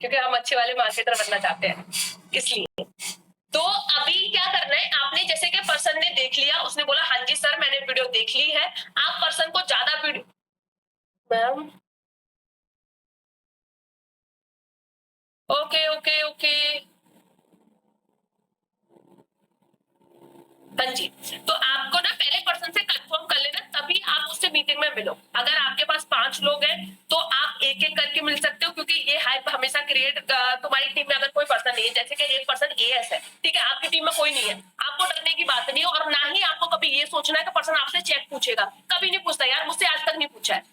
क्योंकि हम अच्छे वाले मार्केटर बनना चाहते हैं, इसलिए। तो अभी क्या करना है, आपने जैसे कि पर्सन ने देख लिया, उसने बोला हाँ जी सर मैंने वीडियो देख ली है, आप पर्सन को ज्यादा video, ma'am okay okay okay, हाँ जी। तो आपको ना पहले पर्सन से कंफर्म कर लेना, तभी आप उससे मीटिंग में मिलो। अगर आपके पास 5 लोग हैं तो आप एक एक करके मिल सकते हो, क्योंकि ये हाइप हमेशा क्रिएट, तुम्हारी टीम में अगर कोई पर्सन नहीं है, जैसे कि एक पर्सन एएस है, ठीक है, आपकी टीम में कोई नहीं है, आपको डरने की बात नहीं है, और ना ही आपको कभी ये सोचना है कि पर्सन आपसे चेक पूछेगा, कभी नहीं पूछता यार, मुझसे आज तक नहीं पूछा है।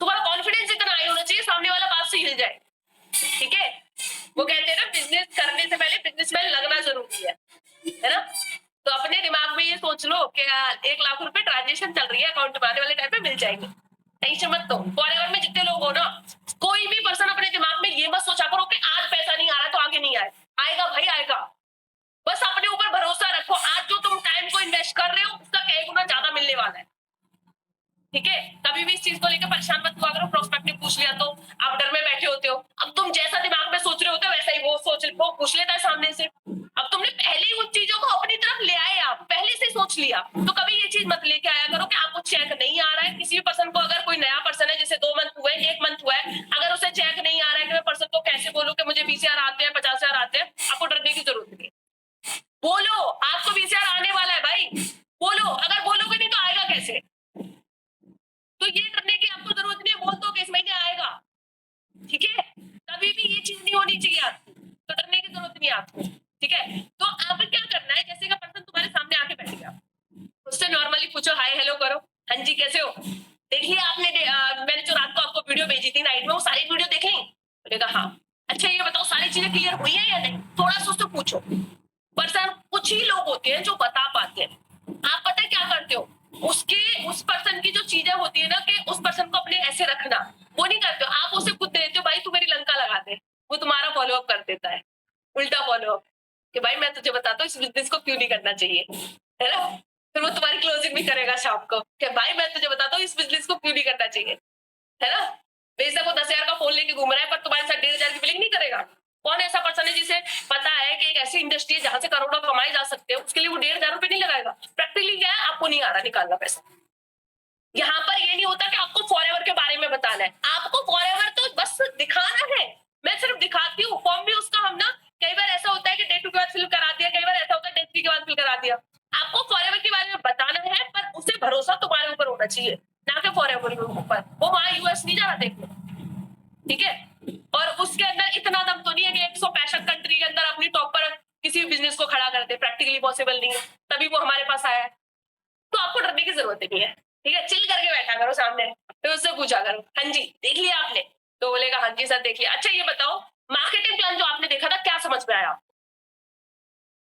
तुम्हारा कॉन्फिडेंस इतना हाई होना चाहिए, सामने वाला बात से हिल जाए, ठीक है। वो कहते हैं ना, बिजनेस करने से पहले बिजनेसमैन लगना जरूरी है ना। तो अपने दिमाग में ये सोच लो कि 1 लाख रुपए ट्रांजेक्शन चल रही है, अकाउंट में आने वाले टाइम पे मिल जाएंगे, टेंशन मत लो। फॉरएवर में जितने लोग हो ना, कोई भी पर्सन अपने दिमाग में ये मत सोचा करो कि आज पैसा नहीं आ रहा तो आगे नहीं आए, आएगा भाई आएगा। बस अपने ऊपर भरोसा रखो, आज जो तुम टाइम को इन्वेस्ट कर रहे हो उसका कई गुना ज्यादा मिलने वाला है, ठीक है। कभी भी इस चीज को लेकर परेशान मत हुआ करो, प्रोस्पेक्ट ने पूछ लिया तो आप डर में बैठे होते हो। अब तुम जैसा दिमाग में सोच रहे होते हो वैसा ही वो पूछ लेता है सामने से। अब तुमने पहले ही उन चीजों को अपनी तरफ ले आए, आप पहले से सोच लिया, तो कभी ये चीज मत लेके आया करो कि आपको चेक नहीं आ रहा है। किसी भी पर्सन को, अगर कोई नया पर्सन है, जैसे 2 मंथ हुए, 1 मंथ हुआ है, अगर उसे चेक नहीं आ रहा है कि मैं पर्सन को कैसे बोलूं कि मुझे 20,000 आते हैं, 50,000 आते हैं, आपको डरने की जरूरत नहीं। बोलो, आपको 20,000 आने वाला है भाई, बोलो। अगर बोलोगे नहीं तो आएगा कैसे? तो ये डरने की आपको जरूरत नहीं है, बोल दो कि इस महीने आएगा, ठीक है। कभी भी ये चीज नहीं होनी चाहिए आपको, तो डरने की जरूरत नहीं है आपको, ठीक है। तो आप क्या करना है, जैसे का पर्सन तुम्हारे सामने आके बैठ गया, उससे नॉर्मली पूछो, हाय हेलो करो, हाँ जी कैसे हो। देखिए आपने मैंने जो रात को आपको वीडियो भेजी थी नाइट में, वो सारी वीडियो देख ली? बोलेगा हाँ। अच्छा ये बताओ सारी चीजें क्लियर हुई है या नहीं, थोड़ा सा उससे पूछो। पर्सन कुछ ही लोग होते हैं जो बता पाते हैं। आप पता है क्या करते हो, उस पर्सन की जो चीजें होती है ना, कि उस पर्सन को अपने ऐसे रखना, वो नहीं करते हो आप, उसे खुद देते हो, भाई तू मेरी लंका लगा दे, वो तुम्हारा फॉलो अप कर देता है, उल्टा फॉलो अप, कि भाई मैं तुझे बताता हूँ इस बिजनेस को क्यों नहीं करना चाहिए, है ना। फिर वो तुम्हारी क्लोजिंग भी करेगा शाम को, कि भाई मैं तुझे बताता हूँ इस बिजनेस को क्यों नहीं करना चाहिए, है ना। बेशक वो 10,000 का फोन लेके घूम रहा है, पर तुम्हारे साथ 1,500 की बिलिंग नहीं करेगा। कौन ऐसा पर्सन है जिसे पता है कि एक ऐसी इंडस्ट्री है जहां से करोड़ों कमाए जा सकते हैं, उसके लिए वो 1,500 रुपए नहीं लगाएगा। प्रैक्टिकली क्या है, आपको नहीं आ रहा निकालना पैसा। यहाँ पर ये नहीं होता कि आपको फॉरएवर के बारे में बताना है, आपको फॉरएवर तो बस दिखाना है, मैं सिर्फ दिखाती हूँ। फॉर्म भी उसका हम ना, कई बार ऐसा होता है कि डे 2 के बाद फिल करा दिया, कई बार ऐसा होता है डे 3 के बाद फिल करा दिया। आपको फॉरएवर के बारे में बताना है, पर उसे भरोसा तुम्हारे ऊपर होना चाहिए, ना कि फॉरएवर के ऊपर। वो वहां यूएस नहीं जा रहा देखने, ठीक है। और उसके अंदर इतना दम तो नहीं है कि 165 कंट्री के अंदर अपनी टॉप पर किसी भी बिजनेस को खड़ा कर दे, प्रैक्टिकली पॉसिबल नहीं है, तभी वो हमारे पास आया है। तो आपको डरने की जरूरत नहीं है, ठीक है। चिल करके बैठा करो सामने, तो उससे पूछा करो, हाँ जी देख लिया आपने, तो बोलेगा हाँ जी सर देख लिया। अच्छा ये बताओ, मार्केटिंग प्लान जो आपने देखा था क्या समझ में आया,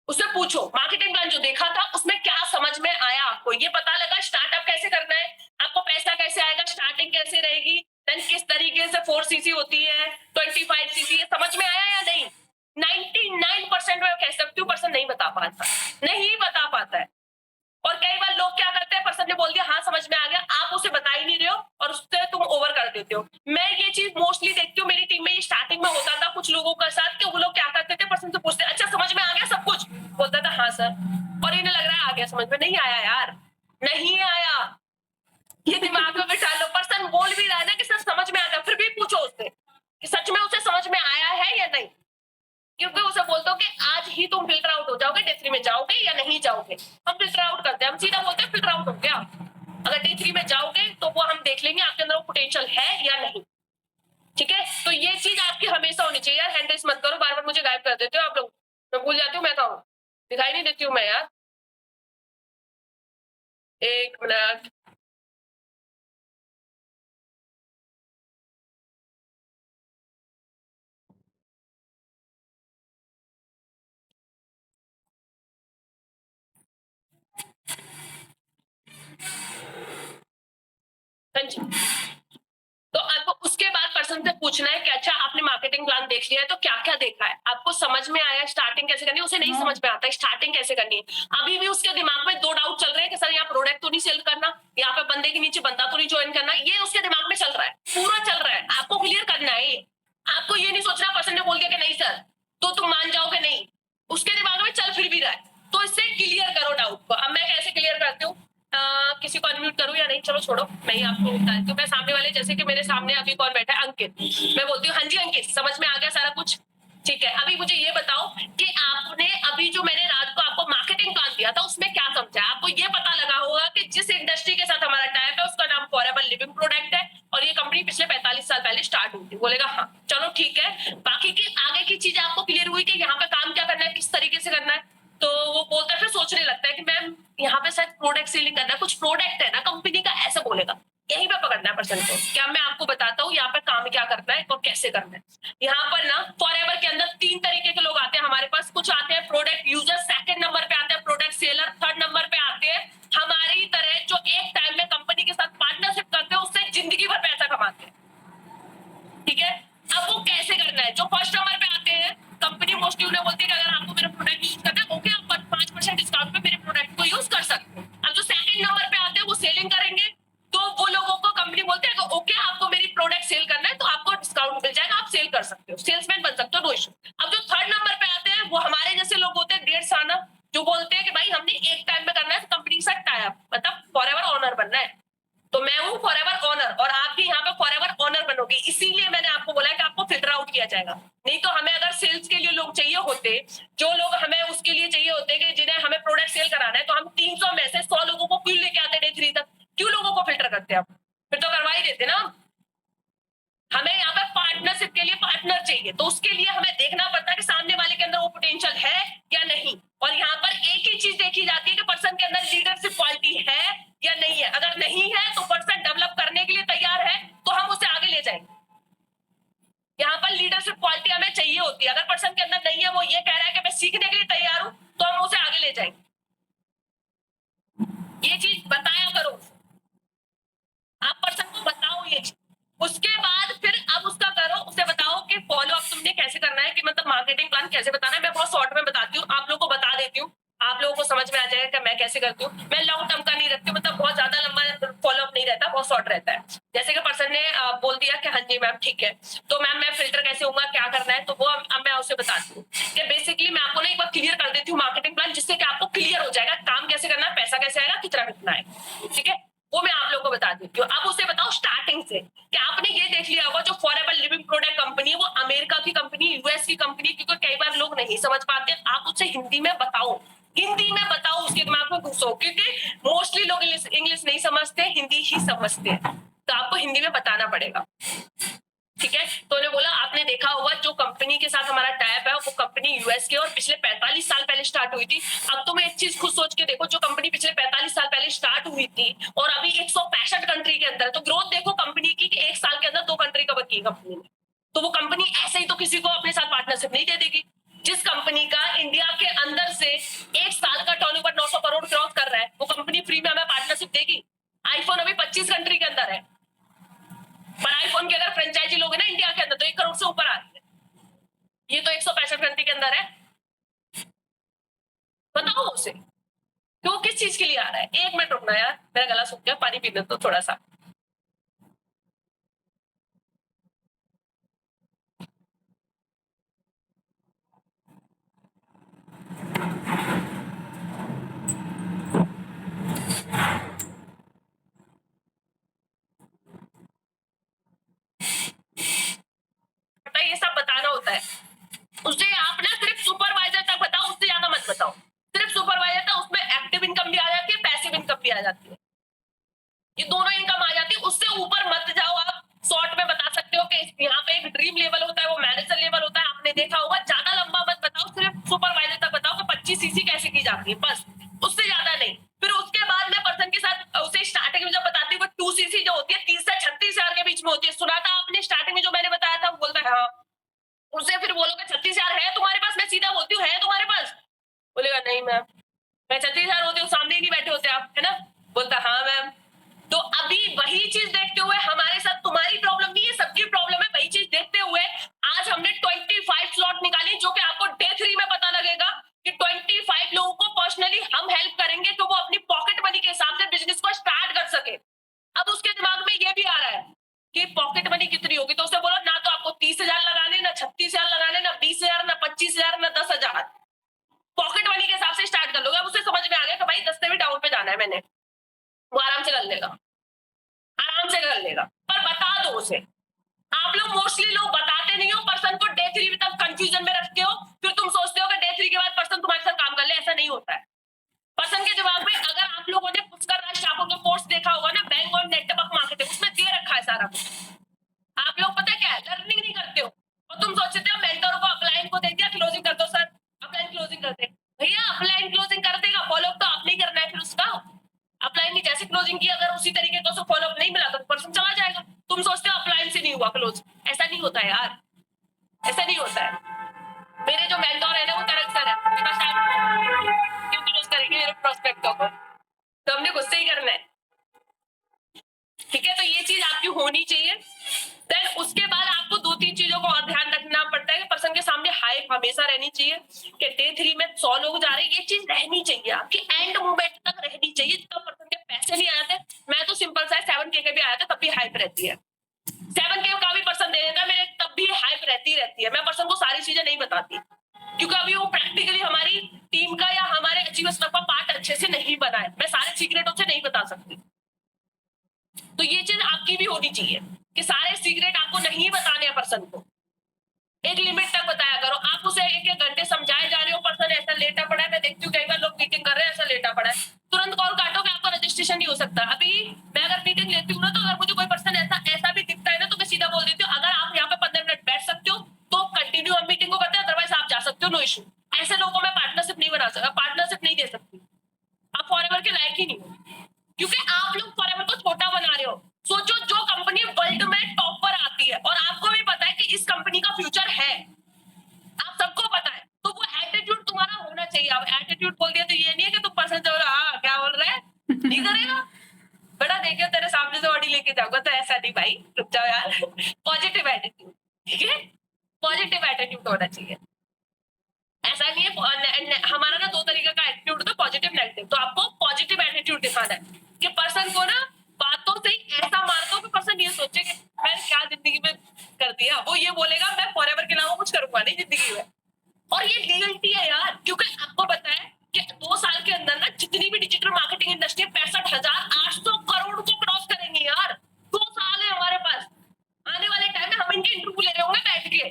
उससे पूछो। मार्केटिंग प्लान जो देखा था उसमें क्या समझ में आया आपको, ये पता लगा स्टार्टअप कैसे करना है, आपको पैसा कैसे आएगा, स्टार्टिंग कैसे रहेगी, देन किस तरीके से 4 सीसी होती है, 25 सीसी, ये समझ में आया या नहीं? 99% में कह सकती हूँ पर्सन नहीं बता पाता, नहीं बता पाता है। और कई बार लोग क्या करते हैं, पर्सन ने बोल दिया हाँ समझ में आ गया, आप उसे बता ही नहीं रहे हो और उससे तुम ओवर कर देते हो। मैं ये चीज मोस्टली देखती हूँ, मेरी टीम में स्टार्टिंग में होता था कुछ लोगों के साथ, कि वो लोग क्या करते थे, पर्सन से पूछते अच्छा समझ में आ गया सब कुछ, बोलता था हाँ सर, और इन्हें लग रहा है आ गया समझ में, नहीं आया यार, नहीं आया। ये दिमाग में बिठा लो, पर्सन बोल भी रहा है ना कि सर समझ में आ गया, फिर भी पूछो उससे कि सच में उसे समझ में आया है या नहीं, क्योंकि उसे बोलते हो कि आज ही तुम फिल्टर आउट हो जाओगे, डे 3 में जाओगे या नहीं जाओगे। हम फिल्टर आउट करते हैं, हम सीधा बोलते हैं फिल्टर आउट हो गया, अगर डे 3 में जाओगे तो वो हम देख लेंगे आपके अंदर वो पोटेंशियल है या नहीं, ठीक है। तो ये चीज आपकी हमेशा होनी चाहिए यार, हैंड रेस मत करो, बार बार मुझे गायब कर देते हो आप लोग, मैं भूल जाती हूँ मैं कहा हूँ, दिखाई नहीं देती हूँ मैं यार। 1 मिनट, हाँ जी। तो आपको उसके बाद पर्सन से पूछना है कि अच्छा आपने मार्केटिंग प्लान देख लिया है तो क्या क्या देखा है, आपको समझ में आया स्टार्टिंग कैसे करनी है, उसे नहीं समझ में आता स्टार्टिंग कैसे करनी है। अभी भी उसके दिमाग में 2 डाउट चल रहे हैं कि सर यहाँ प्रोडक्ट तो नहीं सेल करना, यहाँ पे बंदे के नीचे बंदा तो नहीं ज्वाइन करना, ये उसके दिमाग में चल रहा है, पूरा चल रहा है। आपको क्लियर करना है, आपको ये नहीं सोचना पर्सन ने बोल दिया कि नहीं सर, तो तुम मान जाओगे नहीं, उसके दिमाग में चल फिर भी रहा है, तो इससे क्लियर करो डाउट को। अब मैं कैसे क्लियर करती हूँ, किसी को अनम्यूट करूँ या नहीं, चलो छोड़ो, मैं ही आपको बताती हूँ। मैं सामने वाले, जैसे कि मेरे सामने अभी कौन बैठा है, अंकित, मैं बोलती हूँ हाँ जी अंकित, समझ में आ गया सारा कुछ, ठीक है। अभी मुझे ये बताओ कि आपने अभी जो मैंने रात को आपको मार्केटिंग प्लान दिया था उसमें क्या समझा? आपको ये पता लगा होगा कि जिस इंडस्ट्री के साथ हमारा टाइप है उसका नाम फॉरएवर लिविंग प्रोडक्ट है और ये कंपनी पिछले 45 साल पहले स्टार्ट हुई थी। बोलेगा हाँ, चलो ठीक है। बाकी की आगे की चीजें आपको क्लियर हुई कि यहाँ पे काम क्या करना है, किस तरीके से करना है? तो वो बोलता है, फिर सोचने लगता है कि मैम यहाँ पे शायद प्रोडक्ट सेलिंग करना है, कुछ प्रोडक्ट है ना कंपनी का, ऐसा बोलेगा। यहीं पे पकड़ना है पर्सन को। क्या मैं आपको बताता हूँ यहाँ पे काम क्या करना है और कैसे करना है। यहाँ पर ना फॉरएवर के अंदर 3 तरीके के लोग आते हैं हमारे पास। कुछ आते हैं प्रोडक्ट यूजर, सेकंड नंबर पे आते हैं प्रोडक्ट सेलर, थर्ड नंबर पे आते हैं हमारी तरह जो एक टाइम में कंपनी के साथ पार्टनरशिप करते हैं, उससे जिंदगी भर पैसा कमाते हैं, ठीक है। अब वो कैसे करना है? जो फर्स्ट नंबर पे आते हैं, कंपनी मोस्टली उन्हें बोलती है कि अगर आपको मेरा प्रोडक्ट यूज करना है, ओके, आप 5% डिस्काउंट पे मेरे प्रोडक्ट को यूज कर सकते हो। अब जो सेकंड नंबर पे आते हैं वो सेलिंग करेंगे, तो वो लोगों को कंपनी बोलते हैं कि ओके, आपको मेरी प्रोडक्ट सेल करना है तो आपको डिस्काउंट मिल जाएगा, आप सेल कर सकते हो, सेल्समैन बन सकते हो, नो इशू। अब जो थर्ड नंबर पे आते हैं वो हमारे जैसे लोग होते हैं, 1.5 साल, जो बोलते हैं कि भाई हमने एक टाइम में करना है, तो कंपनी के साथ टाई अप, मतलब फॉरएवर ओनर बनना है। तो मैं हूँ फॉरएवर ओनर और आप भी यहाँ पे फॉरएवर ओनर बनोगे, इसीलिए मैंने आपको बोला है कि आपको फिल्टर आउट किया जाएगा। नहीं तो हमें अगर सेल्स के लिए लोग चाहिए होते, जो लोग हमें उसके लिए चाहिए होते कि जिन्हें हमें प्रोडक्ट सेल कराना है, तो हम 300 में से 100 लोगों को क्यों लेके आते डे 3 तक? क्यों लोगों को फिल्टर करते आप? फिर तो करवा ही देते ना। हमें यहाँ पे पार्टनरशिप के लिए पार्टनर चाहिए, तो उसके लिए हमें देखना पड़ता है कि सामने वाले के अंदर वो पोटेंशियल है या नहीं। और यहाँ पर एक ही चीज देखी जाती है कि पर्सन के अंदर लीडरशिप क्वालिटी है या नहीं है। अगर नहीं है तो पर्सन डेवलप करने के लिए तैयार है तो हम उसे आगे ले जाएंगे। यहाँ पर लीडरशिप क्वालिटी हमें चाहिए होती है। अगर पर्सन के अंदर नहीं है, वो ये कह रहा है कि मैं सीखने के लिए तैयार हूं, तो हम उसे आगे ले जाएंगे। ये चीज बताया करो, आप पर्सन को बताओ ये चीज। उसके बाद फिर अब उसका करो, उसे बताओ कि फॉलो अप तुमने कैसे करना है, कि मतलब मार्केटिंग प्लान कैसे बताना है। मैं बहुत शॉर्ट में बताती हूँ, आप लोगों को बता देती हूँ, आप लोगों को समझ में आ जाएगा कि मैं कैसे करती हूँ। मैं लॉन्ग टर्म का नहीं रखती हूँ, मतलब बहुत ज्यादा लंबा फॉलो अप नहीं रहता, बहुत शॉर्ट रहता है। जैसे कि पर्सन ने बोल दिया कि हाँ जी मैम ठीक है, तो मैम मैं फिल्टर कैसे होगा, क्या करना है, तो वो अब मैं उसे बताती हूँ कि बेसिकली मैं आपको ना एक बार क्लियर कर देती हूँ मार्केटिंग प्लान, जिससे कि आपको क्लियर हो जाएगा काम कैसे करना है, पैसा कैसे आएगा, कितना कितना है, ठीक है। वो मैं आप लोगों को बता देती हूँ। अब उसे बताओ स्टार्टिंग से कि आपने ये देख लिया होगा जो फॉरएवर लिविंग प्रोडक्ट कंपनी है वो अमेरिका की कंपनी, यूएस की कंपनी, क्योंकि कई बार लोग नहीं समझ पाते। आप उसे हिंदी में बताओ, हिंदी में बताओ, उसके दिमाग में घुसो, क्योंकि मोस्टली लोग इंग्लिश नहीं समझते, हिंदी ही समझते हैं, तो आपको हिंदी में बताना पड़ेगा, ठीक है। तो उन्हें बोला आपने देखा होगा जो कंपनी के साथ हमारा टाइप है वो कंपनी यूएस की और पिछले 45 साल पहले स्टार्ट हुई थी। अब तुम एक चीज खुद सोच के देखो, जो कंपनी पिछले 45 साल पहले स्टार्ट हुई थी और अभी 165 कंट्री के अंदर, तो ग्रोथ देखो कंपनी की कि एक साल के अंदर 2 कंट्री कवर की कंपनी ने। तो वो कंपनी ऐसे ही तो किसी को अपने साथ पार्टनरशिप नहीं दे देगी। जिस कंपनी का इंडिया के अंदर से एक साल का टर्नओवर 900 करोड़ क्रॉस कर रहा है, वो कंपनी फ्री में हमें पार्टनरशिप देगी? आईफोन अभी 25 कंट्री के अंदर है, पर आईफोन की अगर फ्रेंचाइजी लोगे ना इंडिया के अंदर तो 1 करोड़ से ऊपर आ रही है। ये तो 165 कंट्री के अंदर है। बताओ उसे कि वो किस चीज के लिए आ रहा है। 1 मिनट रुकना यार, मेरा गला सूख गया, पानी पीने दो थोड़ा सा। ये सब बताना होता है उसे। आप ना सिर्फ सुपरवाइजर तक बताओ, उससे ज्यादा मत बताओ। सिर्फ सुपरवाइजर तक, उसमें एक्टिव इनकम भी आ जाती है, पैसिव इनकम भी आ जाती है, ये दोनों इनकम आ जाती है। उससे ऊपर मत जाओ। आप शॉर्ट में बता सकते हो कि यहाँ पे एक ड्रीम लेवल होता है, वो मैनेजर लेवल होता है, आपने देखा होगा। ज्यादा लंबा मत बताओ, सिर्फ सुपरवाइजर तक बताओ कि 25 सीसी कैसे की जाती है, बस, उससे ज्यादा नहीं। फिर उसके बाद मैं पर्सन के साथ उसे स्टार्टिंग में जब बताती हूँ 2 सीसी जो होती है 30 से 36 हजार के बीच में होती है। सुना था आपने स्टार्टिंग में जो मैंने बताया था? बोलता है हाँ। उससे फिर बोलोगे 36 हजार है तुम्हारे पास? मैं सीधा बोलती हूँ है तुम्हारे पास? बोलेगा नहीं मैम। मैं 36 हजार होते हो, सामने ही नहीं बैठे होते आप, है ना? बोलता हाँ मैम। तो अभी वही चीज देखते हुए हमारे साथ, तुम्हारी प्रॉब्लम नहीं है, सबकी प्रॉब्लम है, वही चीज देखते हुए आज हमने 25 स्लॉट निकाली, जो कि आपको डे 3 में पता लगेगा कि 25 लोगों को पर्सनली हम हेल्प करेंगे कि वो अपनी पॉकेट मनी के हिसाब से बिजनेस को स्टार्ट कर सके। अब उसके दिमाग में ये भी आ रहा है कि पॉकेट मनी कितनी होगी, तो उसे बोलो ना तो आपको 30 हजार लगाने, ना 36 ऐसा नहीं होता है। मेरे जो मेंटोर है ना वो तरक सर है, उनके पास टाइम क्यों क्लोज करेंगे मेरे प्रोस्पेक्टों को, तो हमने गुस्से ही करना है। ठीक है, तो ये चीज आपकी होनी चाहिए। देन उसके बाद आपको 2-3 चीजों को और ध्यान रखना पड़ता है कि पर्सन के सामने हाइप हमेशा रहनी चाहिए कि डे 3 में 100 लोग जा रहे हैं, ये चीज रहनी चाहिए आपकी एंड मोमेंट तक रहनी चाहिए, जब पर्सन के पैसे नहीं आते। मैं तो सिंपल सा 7K के भी आया था तब भी हाइप रहती है, 7K का भी पर्सन दे देता है मेरे, तब भी हाइप रहती है। मैं पर्सन को सारी चीजें नहीं बताती क्योंकि अभी वो प्रैक्टिकली हमारी टीम का या हमारे अचीवर्स का पार्ट अच्छे से नहीं बना है, मैं सारे सीक्रेटों से नहीं बता सकती। तो ये चीज आपकी भी होनी चाहिए कि सारे सीक्रेट आपको नहीं बताने हैं पर्सन को, एक लिमिट तक बताया करो। आप उसे 1-1 घंटे समझाए जा रहे हो, पर्सन ऐसा लेटा पड़ा है, मैं देखती हूँ कई बार लोग मीटिंग कर रहे हैं ऐसा लेटा पड़ा है, तुरंत कॉल काटो कि आपका रजिस्ट्रेशन नहीं हो सकता। अभी मैं अगर मीटिंग लेती हूँ ना, तो अगर मुझे कोई पर्सन ऐसा भी दिखता है ना, तो मैं सीधा बोल देती हूँ अगर आप यहाँ पे 15 मिनट बैठ सकते हो तो कंटिन्यू हम मीटिंग को करते हैं, अदरवाइज आप जा सकते हो, नो इशू। ऐसे लोगों को मैं पार्टनरशिप नहीं बना सकता, पार्टनरशिप नहीं दे सकती, आप फॉरएवर के लायक ही नहीं हो, क्योंकि आप लोग फॉरएवर को छोटा बना रहे हो। सोचो जो कंपनी वर्ल्ड में टॉप पर आती है और आपको भी पता है कि इस कंपनी का फ्यूचर है, आप सबको पता है, तो वो एटीट्यूड तुम्हारा होना चाहिए। अब एटीट्यूड बोल दिया तो ये नहीं है कि तुम पर्सन जो हाँ क्या बोल रहे हैं नहीं करेगा, बड़ा देखियो तेरे सामने से ऑडी लेके जाऊंगा, तो ऐसा नहीं भाई, रुक जाओ यार। पॉजिटिव एटीट्यूड, ठीक है, पॉजिटिव एटीट्यूड होना चाहिए। ऐसा नहीं है, हमारा ना 2 तरीके का एटीट्यूड होता है, पॉजिटिव नेगेटिव। तो आपको पॉजिटिव एटीट्यूड दिखाना है कि पर्सन को ना बातों से ही ऐसा मार दो कि पर्सन ये सोचे कि मैंने क्या जिंदगी में कर दिया, वो ये बोलेगा मैं फॉरएवर के अलावा कुछ करूंगा नहीं जिंदगी में। और ये रियलिटी है यार, क्योंकि आपको पता है कि 2 साल के अंदर ना जितनी भी डिजिटल मार्केटिंग इंडस्ट्री 65,800 करोड़ को क्रॉस करेंगे यार। 2 साल है हमारे पास, आने वाले टाइम में हम इनके इंटरव्यू ले रहे होंगे बैठ के,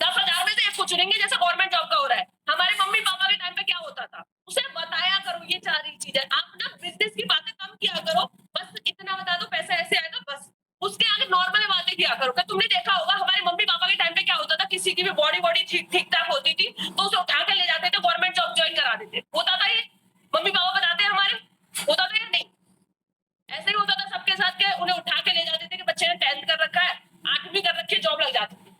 10,000 में से एक को चुनेंगे जैसे गवर्नमेंट जॉब का हो रहा है। हमारे मम्मी पापा के टाइम पे क्या होता था, उसे बताया करो ये सारी चीजें। आप ना बिजनेस की बातें कम किया करो, बस इतना बता दो पैसा ऐसे आएगा, बस उसके आगे नॉर्मल बातें किया करो। क्या तुमने देखा होगा हमारे मम्मी पापा के टाइम पे क्या होता था, किसी की भी बॉडी ठीक ठाक होती थी तो उसे उठा के ले जाते थे, गवर्नमेंट जॉब ज्वाइन करा देते, होता था ये, मम्मी पापा बताते हैं हमारे, होता था या नहीं? ऐसे ही होता था सबके साथ के, उन्हें उठा के ले जाते थे कि बच्चे ने 10th कर रखा है, 8वीं कर रखी है, जॉब लग जाती थी।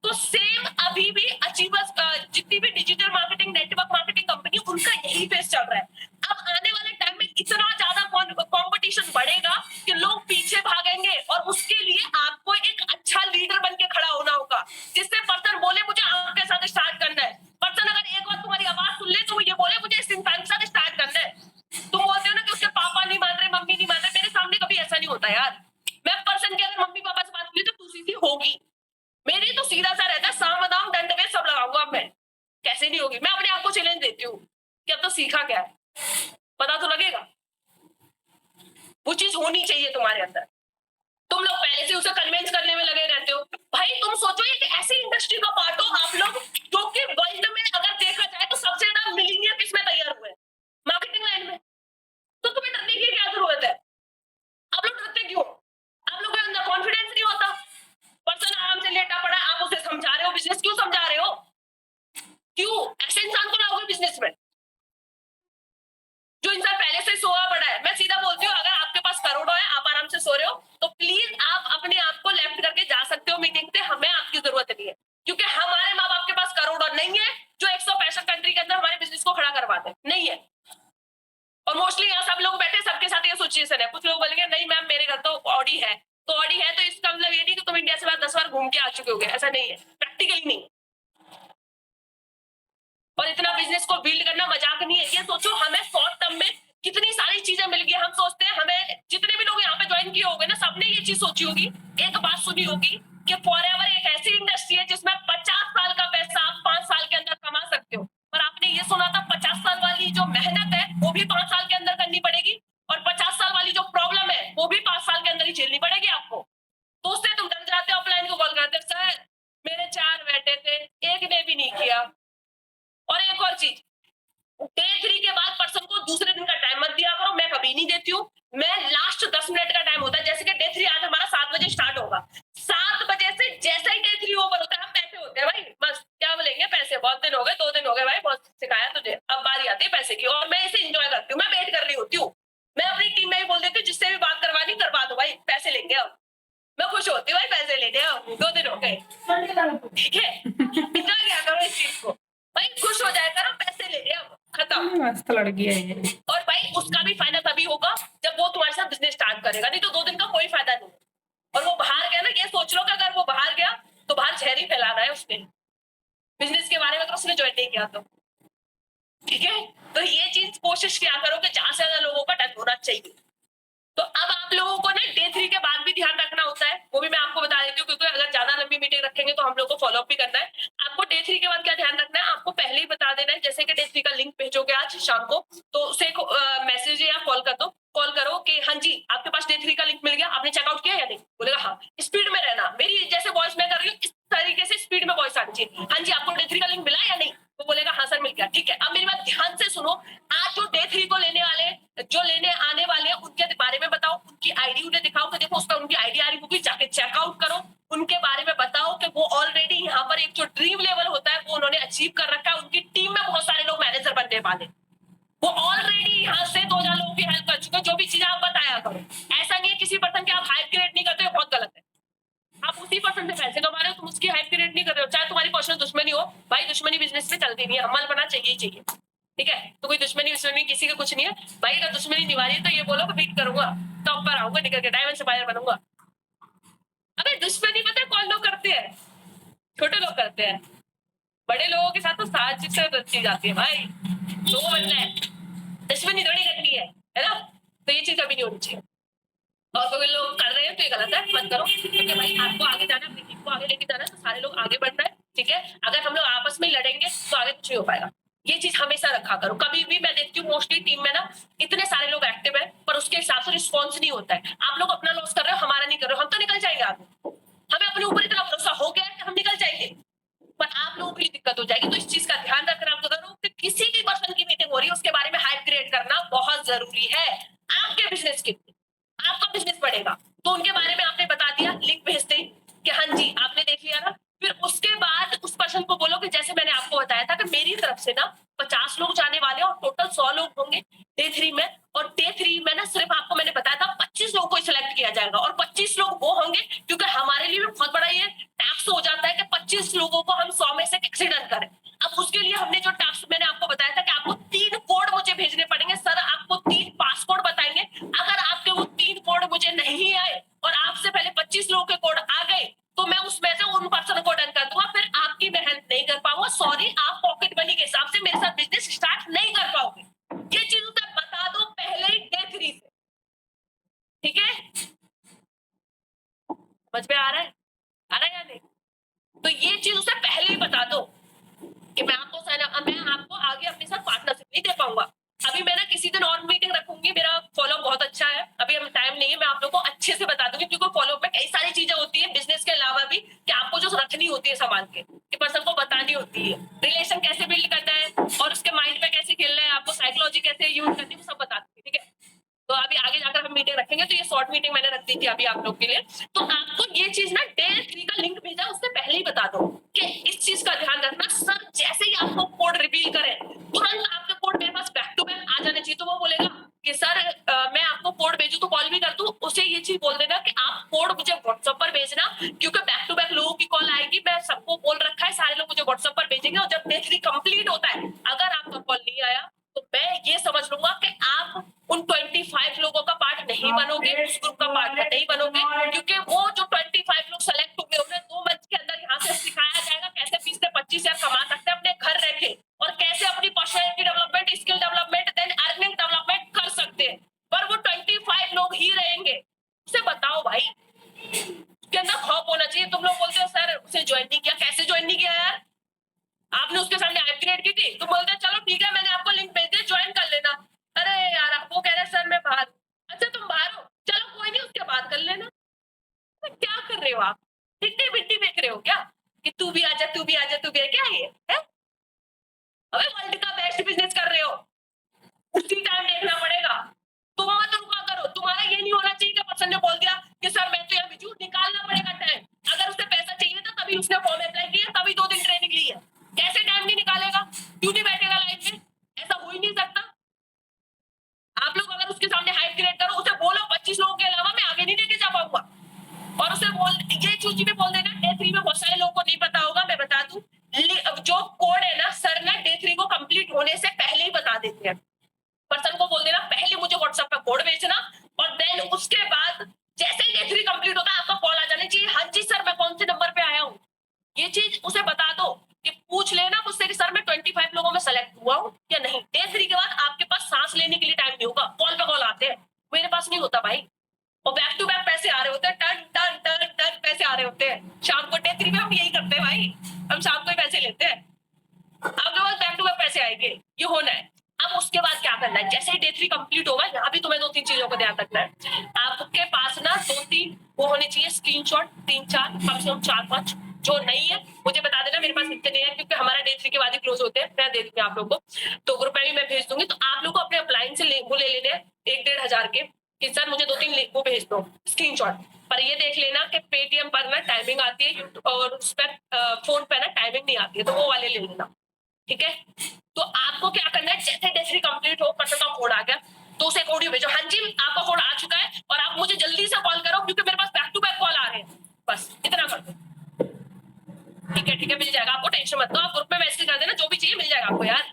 तो सेम अभी भी अचीवर्स जितनी भी digital marketing network marketing company उनका यही फेस चल रहा है। अब आने वाले टाइम में इतना ज्यादा कंपटीशन बढ़ेगा कि लोग पीछे भागेंगे, और उसके लिए आपको एक अच्छा लीडर बन के खड़ा होना होगा, जिससे पर्सन बोले मुझे आपके साथ स्टार्ट करना है। पर्सन अगर एक बार तुम्हारी आवाज सुन ले तो वो ये बोले मुझे इस इंसान के साथ स्टार्ट करना है। तुम बोलते हो ना कि उसके पापा नहीं मान रहे, मम्मी नहीं मान रहे, मेरे सामने कभी ऐसा नहीं होता यार। मैं पर्सन के अगर मम्मी पापा से बात की तो दूसरी होगी, मेरी तो सीधा सा रहता है, साम दाम दंड भेद सब लगाऊंगा मैं, कैसे नहीं होगी। मैं अपने आप को चैलेंज देती हूँ कि अब तो सीखा क्या है, पता तो लगेगा। वो चीज होनी चाहिए तुम्हारे अंदर, तुम लोग पहले से उसे कन्विंस करने में लगे रहते हो। भाई तुम सोचो ये ऐसी इंडस्ट्री का पार्ट हो आप लोग, जो कि वर्ल्ड में अगर देखा जाए तो सबसे ज्यादा मिलियनियर किसमें तैयार हुए, मार्केटिंग लाइन में, तो तुम्हें डरने की क्या जरूरत है? आप लोग डरते क्यों? आप लोगों के अंदर कॉन्फिडेंस नहीं होता? पर्सन आराम से लेटा पड़ा, आप उसे समझा रहे हो, बिजनेस क्यों समझा रहे हो? क्यों ऐसे इंसान को लाओगे बिजनेस में जो इंसान पहले से सोया पड़ा है? मैं सीधा बोलती हूँ, अगर आपके पास करोड़ों है, आप आराम से सो रहे हो, तो प्लीज आप अपने आप को लेफ्ट करके जा सकते हो मीटिंग पे, हमें आपकी जरूरत नहीं है, क्योंकि हमारे माँ बाप के पास करोड़ों नहीं है जो 165 कंट्री के अंदर हमारे बिजनेस को खड़ा करवाते नहीं है। और मोस्टली यहाँ सब लोग बैठे, सबके साथ ये सिचुएशन है। कुछ लोग बोलेंगे नहीं मैम मेरे घर तो ऑडी है, तो ऑडी है तो इसका मतलब ये नहीं कि तुम इंडिया से बाहर 10 बार घूम के आ चुके होगे, ऐसा नहीं है, प्रैक्टिकली नहीं। और इतना बिजनेस को बिल्ड करना मजाक नहीं है। ये सोचो हमें शॉर्ट टर्म में कितनी सारी चीजें मिल गई। हम सोचते हैं, हमें जितने भी लोग यहाँ पे ज्वाइन किए होंगे ना, सबने ये चीज सोची होगी, एक बात सुनी होगी कि फॉरएवर एक ऐसी इंडस्ट्री है जिसमें 50 साल का पैसा आप 5 साल के अंदर कमा सकते हो। पर आपने ये सुना था 50 साल वाली जो मेहनत है वो भी 5 साल के अंदर करनी पड़ेगी, और 50 साल वाली जो प्रॉब्लम है वो भी 5 साल के अंदर ही झेलनी पड़ेगी आपको। तो उससे तुम डर जाते हो, ऑफलाइन को कॉल करते हो, सर मेरे 4 बेटे थे, एक ने भी नहीं किया। और एक और चीज, डे 3 के बाद पर्सन को दूसरे दिन का टाइम मत दिया करो, मैं कभी नहीं देती हूँ। मैं लास्ट 10 मिनट का टाइम होता है, जैसे कि डे 3 आज हमारा 7 बजे स्टार्ट होगा, 7 बजे से जैसे ही डे 3 ओवर होता है हम पैसे होते हैं भाई, बस क्या बोलेंगे पैसे, बहुत दिन हो गए, 2 दिन हो गए भाई, बहुत सिखाया तुझे, अब बारी आती है पैसे की। और मैं इसे एंजॉय करती हूँ, मैं वेट कर रही होती हूँ, मैं अपनी टीम में भी बोल देती हूँ जिससे भी बात करवानी करवा दो भाई, पैसे लेंगे अब, मैं खुश होती हूँ भाई पैसे लेने, 2 दिन हो गए, ठीक है, एंजॉय किया करो इस चीज को, भाई खुश हो जाया करो, पैसे ले लिया खत्म। मस्त लड़की है ये। और भाई उसका भी फायदा तभी होगा जब वो तुम्हारे साथ बिजनेस स्टार्ट करेगा, नहीं तो 2 दिन का कोई फायदा नहीं। और वो बाहर गया ना, ये सोच लो कि अगर वो बाहर गया तो बाहर जहर ही फैलाना है उसने, बिजनेस के बारे में तो उसने ज्वाइन नहीं किया तो, ठीक है। तो ये चीज कोशिश किया करो कि ज्यादा से ज्यादा लोगों का टच होना चाहिए। तो अब आप लोगों को ना डे 3 के बाद भी ध्यान रखना होता है, वो भी मैं आपको बता देती हूँ, क्योंकि अगर ज्यादा लंबी मीटिंग रखेंगे तो हम लोग को फॉलोअप भी करना है। आपको डे 3 के बाद क्या ध्यान रखना है, आपको पहले ही बता देना है, जैसे कि डे 3 का लिंक भेजोगे आज शाम को, तो उसे मैसेज या कॉल कर दो, कॉल करो कि हाँ जी आपके पास डे 3 का लिंक मिल गया, आपने चेकआउट किया या नहीं, बोलेगा हाँ। स्पीड में रहना, मेरी जैसे वॉइस मैं कर रही हूँ इस तरीके से स्पीड में वॉइस आनी चाहिए, हाँ जी आपको डे 3 का लिंक मिला या नहीं, तो बोलेगा हाँ सर मिल गया, ठीक है। अब मेरी बात ध्यान से सुनो, आज जो डे 3 को लेने वाले, जो लेने आने वाले हैं उनके बारे में बताओ, उनकी आईडी उन्हें दिखाओ, तो देखो उसका उनकी आईडी आ रही होगी, जाके चेकआउट करो, उनके बारे में बताओ कि वो ऑलरेडी यहाँ पर एक जो ड्रीम लेवल होता है वो उन्होंने अचीव कर रखा है, उनकी टीम में बहुत सारे लोग मैनेजर बनने वाले, वो ऑलरेडी यहाँ से 2000 लोगों की हेल्प कर चुके, जो भी चीजें आप बताया करो। ऐसा नहीं है किसी पर्सन के आप हाइप क्रिएट नहीं करते हो, बहुत गलत है। आप उसी पर्सन से पैसे कमा रहे हो, तुम उसकी हाइप क्रिएट नहीं कर रहे हो, चाहे तुम्हारी पर्सनल दुश्मनी हो, भाई दुश्मनी बिजनेस में चलती नहीं है, अमल बना चाहिए ही चाहिए, ठीक है। तो कोई दुश्मनी किसी का कुछ नहीं है भाई, अगर दुश्मनी निवारी है तो ये बोलो कि बीट करूंगा, टॉप पर आऊंगा, निकल के डायमंड से बाहर बनूंगा। अबे दुश्मनी पता है कौन लोग करते हैं, छोटे लोग करते हैं, बड़े लोगों के साथ तो साजिश से रची जाती है भाई, तो वो बनना है, दुश्मनी थोड़ी करनी है ना। तो ये चीज कभी नहीं होनी चाहिए, और कोई लोग कर रहे हैं तो ये गलत है, मत करो, क्योंकि भाई आपको आगे जाना है, अपनी टीम को आगे लेके जाना है, तो सारे लोग आगे बढ़ रहे हैं, ठीक है। अगर हम लोग आपस में लड़ेंगे तो आगे कुछ नहीं हो पाएगा, ये चीज हमेशा रखा करो। कभी भी मैं देखती हूँ मोस्टली टीम में ना इतने सारे लोग एक्टिव है, पर उसके हिसाब से रिस्पॉन्स नहीं होता है। आप लोग अपना लॉस कर रहे हो, हमारा नहीं कर रहे हो, हम तो निकल जाएंगे आगे, हमें अपने ऊपर इतना भरोसा हो गया है कि हम निकल जाएंगे, पर आप लोगों के लिए दिक्कत हो जाएगी। तो इस चीज का ध्यान रखना आप करो कि किसी भी पर्सन की मीटिंग हो रही है उसके बारे में हाइप क्रिएट करना बहुत जरूरी है आपके बिजनेस के लिए, आपका बिजनेस बढ़ेगा। तो उनके बारे में आपने बता दिया, लिंक भेजते कि हाँ जी आपने देख लिया ना, फिर उसके बाद उस पर्सन को बोलो कि जैसे मैंने आपको बताया था कि मेरी तरफ से ना 50 लोग जाने वाले और टोटल 100 लोग होंगे डे 3 में, और डे 3 में ना सिर्फ आपको मैंने बताया था 25 लोगों को सिलेक्ट किया जाएगा, और 25 लोग वो होंगे क्योंकि हमारे लिए भी बहुत बड़ा ये टास्क हो जाता है कि 25 लोगों को हम 100 में से कैसे डन करें। अब उसके लिए हमने जो टास्क मैंने आपको बताया था कि आपको 3 कोड मुझे भेजने पड़ेंगे, सर आपको 3 पासकोड बताएंगे, अगर आपके वो 3 कोड मुझे नहीं आए और आपसे पहले 25 लोगों के कोड आ गए तो मैं उसमें से उन पर्सन को डन कर दूंगा, फिर आपकी मैं हेल्प नहीं कर पाऊंगा, सॉरी आप पॉकेट मनी के हिसाब से मेरे साथ बिजनेस स्टार्ट नहीं कर पाओगे। ये चीज उसे बता दो पहले ही डे 3 से, ठीक है। समझ में आ रहा है या नहीं? तो ये चीज उसे पहले ही बता दो कि मैं आपको आगे अपने साथ पार्टनरशिप नहीं दे पाऊंगा। अभी मैं ना किसी दिन और मीटिंग रखूंगी, मेरा फॉलोअप बहुत अच्छा है, अभी हमें टाइम नहीं है, मैं आप लोग को अच्छे से बता दूंगी, क्योंकि फॉलोअप में कई सारी चीजें होती है बिजनेस के अलावा भी कि आपको जो रखनी होती है संभाल के, कि पर्सन को बतानी होती है, रिलेशन कैसे बिल्ड करना है और उसके माइंड पे कैसे खेलना है, आपको साइकोलॉजी कैसे यूज करनी है, वो सब बता दूंगी, ठीक है। तो अभी आगे जाकर हम मीटिंग रखेंगे, तो ये शॉर्ट मीटिंग मैंने रख दी थी अभी आप लोग के लिए। तो आपको ये चीज ना डे 3 का लिंक भेजा उससे पहले ही बता दो कि इस चीज का ध्यान रखना, सर जैसे ही आपको कोड रिवील करें तुरंत आपके कोड मेरे पास बैक टू बैक आ जाने चाहिए। तो वो बोलेगा कि सर मैं आपको कोड भेजू तो कॉल भी कर दूं, उसे ये चीज बोल देना कि आप कोड मुझे व्हाट्सएप पर भेजना, क्योंकि बैक टू बैक लोगों की कॉल आएगी, मैं सबको बोल रखा है, सारे लोग मुझे व्हाट्सएप पर भेजेंगे, और जब डे 3 कंप्लीट होता है अगर आपका कॉल नहीं आया तो मैं ये समझ लूंगा कि आप उन 25 लोगों का पार्ट नहीं बनोगे, उस ग्रुप का पार्ट नहीं बनोगे, क्योंकि वो जो 25 लोग सेलेक्ट होंगे उन्हें 2 मंथ के अंदर यहाँ से सिखाया जाएगा कैसे 20 से 25 हजार कमा सकते हैं अपने घर रह के, और कैसे अपनी personality development, skill development, then earning development कर सकते हैं। पर वो 25 लोग ही रहेंगे, उसे बताओ भाई, उसके अंदर खौफ होना चाहिए। तुम लोग बोलते हो सर उसे ज्वाइन नहीं किया, कैसे ज्वाइन नहीं किया यार, आपने उसके सामने हाइप क्रिएट की थी, तो बोलते चलो ठीक है मैंने आपको लिंक भेज दिया ज्वाइन कर लेना। अरे यार वो कह रहे सर मैं बाहर, अच्छा तुम बाहर हो, चलो कोई नहीं उसके बाद कर लेना। तो क्या कर रहे हो आप, टिट्टी बिट्टी फेंक रहे हो क्या कि तू भी आजा तू भी आजा तू भी, क्या ये है? अबे वर्ल्ड का बेस्ट बिजनेस कर रहे हो, उसी टाइम देखना पड़ेगा, तुम मत रुका करो। तुम्हारा ये नहीं होना चाहिए कि पर्सन ने बोल दिया कि सर मैं तो यहाँ बिजू, निकालना पड़ेगा टाइम। अगर उसे पैसा चाहिए था तभी उसने फॉर्म अप्लाई किया, तभी 2 दिन ट्रेनिंग ली है, कैसे टाइम नहीं निकालेगा, क्यों नहीं बैठेगा लाइफ में, ऐसा हो ही नहीं सकता। आप लोग अगर उसके सामने हाइप क्रिएट करो, उसे बोलो 25 लोगों के अलावा मैं आगे नहीं लेके जा पाऊंगा, और उसे बोल ये चूची भी बोल देना डे 3 में बहुत सारे लोगों को नहीं पता होगा, मैं पूछ लेना मुझसे कि सर मैं 25 लोगों में सेलेक्ट हुआ हूँ या नहीं। डे 3 के बाद आपके पास सांस लेने के लिए टाइम नहीं होगा, कॉल पे कॉल आते हैं, मेरे पास नहीं होता भाई। और बैक टू बैक पैसे आ रहे होते हैं, टन टन टन टन पैसे आ रहे होते हैं। शाम को डे 3 में हम यही करते हैं भाई, हम शाम को ही पैसे लेते हैं। आपके पास बैक टू बैक पैसे आएंगे, ये होना है। अब उसके बाद क्या करना है, जैसे ही डे 3 कंप्लीट होगा, यहाँ भी तुम्हें 2-3 चीजों का ध्यान रखना है। आपके पास ना 2-3 वो होने चाहिए स्क्रीनशॉट, 3-4 कम से कम 4-5। जो नहीं है मुझे बता देना, मेरे पास इतने नहीं है क्योंकि हमारा डे 3 के बाद ही क्लोज होते हैं, मैं दे दूंगी आप लोगों को। तो ग्रुप में भी मैं भेज दूंगी। तो आप लोग को अपने अपलाइन से वो ले लेने हैं 1-1.5 हजार के, कि सर मुझे 2-3 वो भेज दो स्क्रीनशॉट। पर ये देख लेना कि पेटीएम पर ना टाइमिंग आती है और उस पर फोन पे ना टाइमिंग नहीं आती है, तो वो वाले ले लेना, ठीक है। तो आपको क्या करना है, जैसे डे 3 कंप्लीट हो, पर्सन का कोड आ गया तो उसे कोड ही भेजो, हाँ जी आपका कोड आ चुका है और आप मुझे जल्दी से कॉल करो क्योंकि मेरे पास बैक टू बैक कॉल आ रहे हैं। बस इतना कर दो, ठीक है, मिल जाएगा आपको, टेंशन मत लो। आप ग्रुप में मैसेज कर देना, जो भी चाहिए मिल जाएगा आपको यार।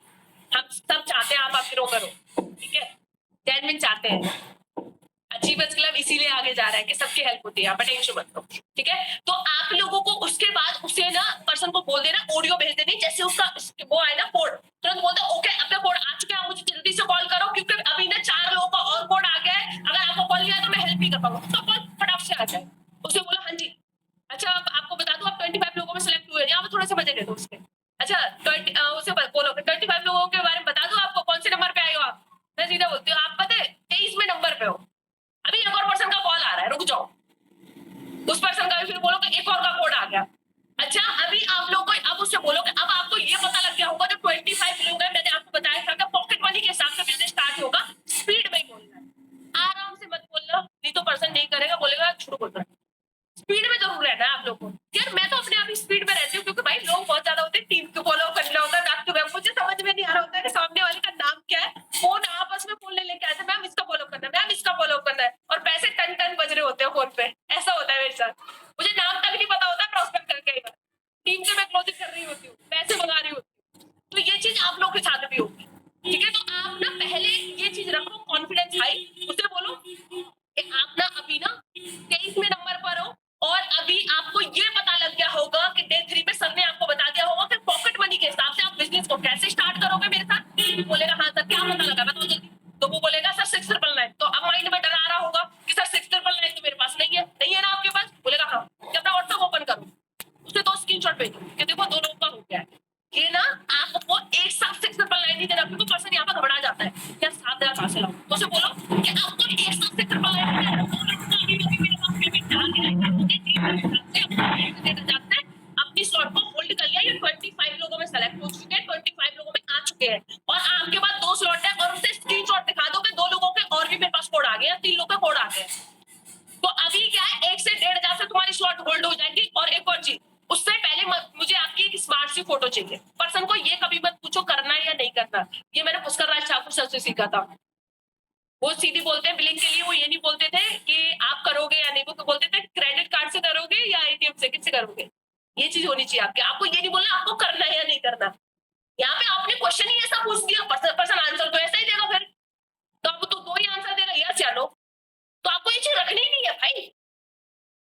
हम सब चाहते हैं आप ग्रो करो, ठीक है, जेन्युइन चाहते हैं। अचीवर्स क्लब इसीलिए आगे जा रहा है कि सबकी हेल्प होती है, आप टेंशन मत लो, ठीक है। तो आप लोगों को उसके बाद उसे ना पर्सन को बोल देना, ऑडियो भेज देनी, जैसे उसका वो आए ना कोड, तुरंत बोलते ओके आपका कोड आ चुका है, मुझे जल्दी से कॉल करो क्योंकि अभी ना 4 लोगों का और कोड आ गया है, अगर आपको कॉल नहीं आया तो मैं हेल्प नहीं कर पाऊंगा। उसका कॉल फटाफट से आ जाए। उसे बोला हाँ जी, अच्छा आपको बता दूं आप 25 लोगों में सिलेक्ट हुए, यहाँ थोड़ा सा मजे ले दो उसके। अच्छा 20 उसे बोलो 25 लोगों के बारे में बता दो, आपको कौन से नंबर पे आए हो आप। मैं सीधा बोलती हूँ आप पता है 23 में नंबर पे हो, अभी एक और पर्सन का कॉल आ रहा है, रुक जाओ। उस पर्सन का भी फिर बोलो कि एक और का कोड आ गया। अच्छा अभी आप लोग को अब उससे बोलो कि अब आपको ये पता लग गया होगा जो 25 लोग हैं, मैंने आपको बताया था कि पॉकेट मनी के हिसाब से बिजनेस स्टार्ट होगा, स्पीड में ही बोलना है, आराम से मत बोलना, नहीं तो पर्सन नहीं करेगा, बोलेगा शुरू बोल रहा है। स्पीड में जरूर रहना है आप लोग को। यार मैं तो अपने आप ही स्पीड में रहती हूँ क्योंकि भाई लोग बहुत ज्यादा होते हैं, टीम को फॉलो करना होता है, बैक टू बैक, मुझे समझ में नहीं आ रहा होता है कि सामने वाले का नाम क्या है, फोन आपस में बोलने लेके आए थे मैम इसका फॉलो करना है, मैम इसका फॉलो करना है, और पैसे टन टन बज रहे होते हैं फोन पे। ऐसा होता है मेरे साथ, मुझे नाम तक नहीं पता होता प्रोस्पेक्ट करके, टीम से मैं क्लोजिंग कर रही होती हूँ, पैसे मंगा रही होती हूँ। तो ये चीज आप लोग के साथ भी होगी, ठीक है। तो आप ना पहले ये चीज रखो, कॉन्फिडेंस हाई, उससे बोलो कि आप ना अभी ना 23 में नंबर पर हो और अभी आपको ये पता लग गया होगा कि डे 3 में सर ने आपको बता दिया होगा कि पॉकेट मनी के हिसाब से आप बिजनेस को कैसे स्टार्ट करोगे मेरे साथ। बोलेगा हाँ सर क्या पता लगा बताओ जल्दी, तो वो बोलेगा सर 699, तो अब माइंड में डर आ रहा होगा कि सर 699 तो मेरे पास नहीं है ना आपके पास, बोलेगा हाँ, कि अपना व्हाट्सएप ओपन करो, उसे 2 स्क्रीनशॉट भेजो कि देखो 2 लोगों का हो गया है। ये ना आपको एक साथ 699 नहीं देना क्योंकि पर्सन यहाँ पर घबरा जाता है, क्या 7,000 कहाँ से लाऊं, तो उसे बोलो कि आपको एक साथ 699 नहीं देना, 2 लोगों का अभी मेरे पास पेमेंट आ गया है, मुझे 3 जाते हैं अपनी स्लॉट को होल्ड कर लिया, ये 25 लोगों में सेलेक्ट हो चुके हैं, 25 लोगों में आ चुके हैं और आपके पास 2 स्लॉट है और उसे स्क्रीनशॉट दिखा दो कि 2 लोगों के और भी मेरे पास कोड आ गए हैं, 3 लोगों के कोड आ गए। तो अभी क्या है 1 से 1.5 हजार से तुम्हारी स्लॉट होल्ड हो जाएगी। और एक और चीज, उससे पहले मुझे आपकी एक स्मार्ट सी फोटो चाहिए। पर्सन को ये कभी मत पूछो करना है या नहीं करना, ये मैंने पुष्कर राज ठाकुर सर से सीखा था। वो सीधी बोलते हैं बिलिंग के लिए, वो ये नहीं बोलते थे कि आप करोगे या नहीं, वो बोलते थे क्रेडिट कार्ड से करोगे या एटीएम से, किससे करोगे। ये चीज होनी चाहिए आपके, आपको ये नहीं बोलना आपको करना है या नहीं करना। यहाँ पे आपने क्वेश्चन ही ऐसा पूछ दिया, पर्सन आंसर तो ऐसा ही देगा, फिर तो आपको तो 2 ही आंसर देगा, यस या नो। तो आपको ये चीज रखनी ही नहीं है भाई।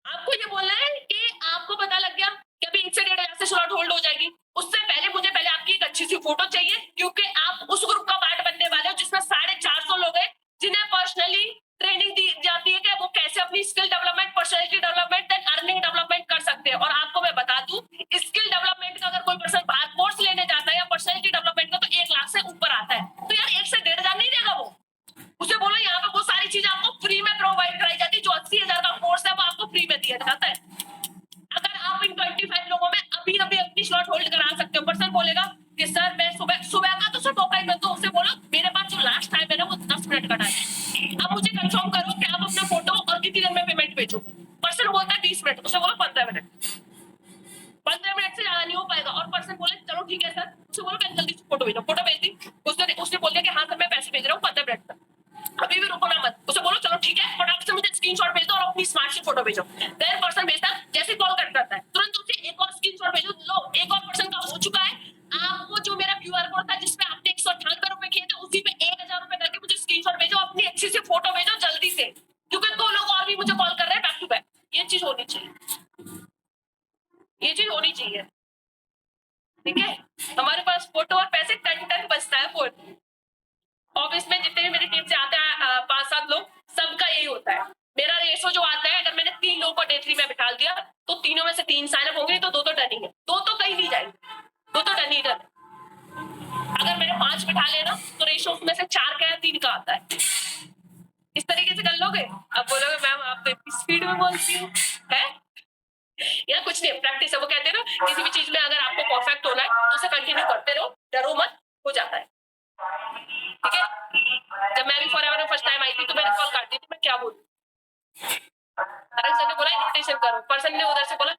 आपको ये बोलना है कि आपको पता लग गया कि अभी 1 से 1.5 हजार से स्लॉट होल्ड हो जाएगी, उससे पहले मुझे पहले आपकी एक अच्छी सी फोटो चाहिए क्योंकि आप उस ग्रुप का पार्ट बनने वाले हो जिसमें 450 लोग हैं जिन्हें पर्सनली ट्रेनिंग दी जाती है कि वो कैसे अपनी skill development, personality development and earning development कर सकते हैं। और आपको मैं बता दूं स्किल डेवलपमेंट का अगर कोई पर्सन बाहर कोर्स लेने जाता है या पर्सनैलिटी डेवलपमेंट का तो 1 लाख से ऊपर आता है, तो यार 1 से 1.5 हजार नहीं देगा वो। उसे बोलो यहाँ पे वो सारी चीज आपको फ्री में प्रोवाइड कराई जाती है, जो 80,000 का कोर्स है वो आपको फ्री में दिया जाता है। अगर आप इन 25 लोगों में अभी अपनी स्लॉट होल्ड करा सकते हो, पर्सन बोलेगा कि सर मैं सुबह का तो सिर्फ मौका ही मत दो, उसे बोलो मेरे पास जो लास्ट टाइम है ना वो 10 मिनट का टाइम है, अब मुझे कंफर्म करो कि आप अपना फोटो और कितनी देर में पेमेंट भेजोगे। पर्सन बोलता है 20 मिनट, उसे बोलो 15 मिनट, 15 मिनट से ज्यादा नहीं हो पाएगा। और पर्सन बोले चलो ठीक है सर, उसे बोलो मैं जल्दी फोटो भेजो, फोटो भेज दी, उसने बोल दिया कि हाँ सर मैं पैसे भेज रहा हूँ 15 मिनट तक, अभी भी रुको ना मत, उसे बोलो चलो ठीक है फटाफट से मुझे स्क्रीनशॉट भेज दो और अपनी स्मार्ट सी फोटो भेजो। देन पर्सन भेजता है, जैसे कॉल कट करता है तुरंत उसे एक और स्क्रीनशॉट भेजो, लो एक और पर्सन का हो चुका है, आपको जो मेरा क्यूआर कोड था जिसपे आपने 198 रुपए किए थे उसी पे 1,000 रुपए करके मुझे स्क्रीनशॉट भेजो, अपनी अच्छी सी फोटो भेजो जल्दी से क्योंकि 2 लोग और भी मुझे कॉल कर रहे हैं बैक टू बैक। ये चीज होनी चाहिए, ये चीज होनी चाहिए, ठीक है, हमारे पास फोटो और पैसे टन बचता है फोन। ऑफिस में जितने भी मेरी टीम से आते हैं 5-7 लोग, सबका यही होता है। मेरा रेशो जो आता है, अगर मैंने 3 लोगों को डे 3 में बिठा दिया, तो तीनों में से 3 साइन अप होंगे, तो 2 तो डन ही है। 2 तो कहीं नहीं जाएंगे, 2 तो डन ही डन है। अगर मैंने 5 बिठा लेना, तो रेशो में से 4 का है, 3 का आता है। इस तरीके से कर लोगे। अब बोलोगे मैम आप तो इतनी स्पीड में बोलती हो, है? यार कुछ नहीं, प्रैक्टिस है। वो कहते हैं ना, किसी भी चीज में अगर आपको परफेक्ट होना है, तो उसे कंटिन्यू करते रहो, डरो मत, हो जाता है। ठीक है, जब मैं भी फॉरएवर में फर्स्ट टाइम आई थी, तो मैंने कॉल काट दी थी, मैं क्या बोलूं। अरे सर ने बोला इन्विटेशन करो, पर्सन ने उधर से बोला